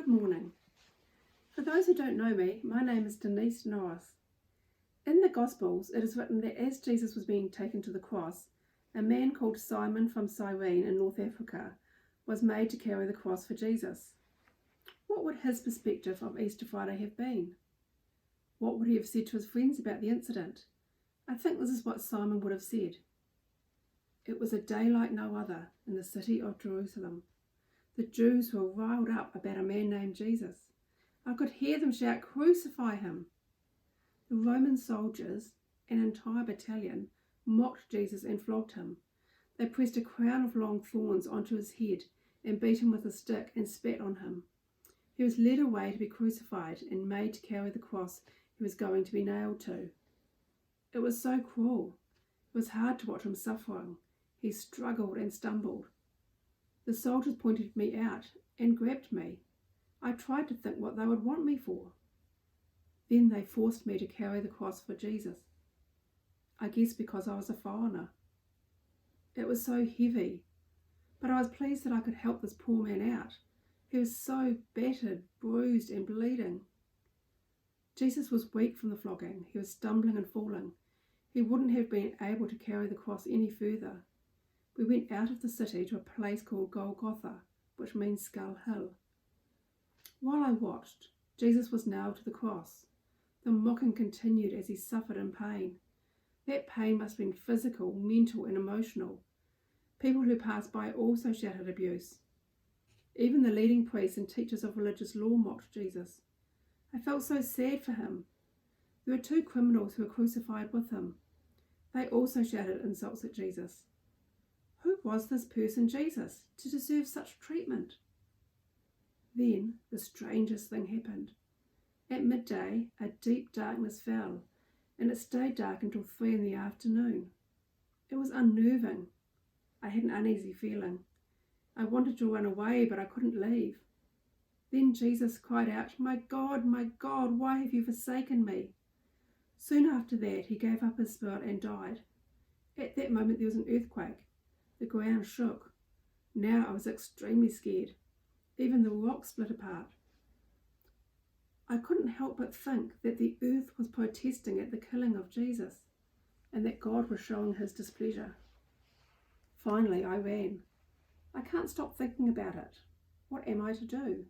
Good morning. For those who don't know me, my name is Denise. In the Gospels, it is written that as Jesus was being taken to the cross, a man called Simon from Cyrene in North Africa was made to carry the cross for Jesus. What would his perspective of Easter Friday have been? What would he have said to his friends about the incident? I think this is what Simon would have said. It was a day like no other in the city of Jerusalem. The Jews were riled up about a man named Jesus. I could hear them shout, "Crucify him!" The Roman soldiers, an entire battalion, mocked Jesus and flogged him. They pressed a crown of long thorns onto his head and beat him with a stick and spat on him. He was led away to be crucified and made to carry the cross he was going to be nailed to. It was so cruel. It was hard to watch him suffering. He struggled and stumbled. The soldiers pointed me out and grabbed me. I tried to think what they would want me for. Then they forced me to carry the cross for Jesus. I guess because I was a foreigner. It was so heavy, but I was pleased that I could help this poor man out. He was so battered, bruised and bleeding. Jesus was weak from the flogging. He was stumbling and falling. He wouldn't have been able to carry the cross any further. We went out of the city to a place called Golgotha, which means Skull Hill. While I watched, Jesus was nailed to the cross. The mocking continued as he suffered in pain. That pain must have been physical, mental and emotional. People who passed by also shouted abuse. Even the leading priests and teachers of religious law mocked Jesus. I felt so sad for him. There were two criminals who were crucified with him. They also shouted insults at Jesus. Who was this person, Jesus, to deserve such treatment? Then the strangest thing happened. At midday, a deep darkness fell, and it stayed dark until 3 in the afternoon. It was unnerving. I had an uneasy feeling. I wanted to run away, but I couldn't leave. Then Jesus cried out, my God, why have you forsaken me?" Soon after that, he gave up his spirit and died. At that moment, there was an earthquake. The ground shook. Now I was extremely scared. Even the rocks split apart. I couldn't help but think that the earth was protesting at the killing of Jesus and that God was showing his displeasure. Finally, I ran. I can't stop thinking about it. What am I to do?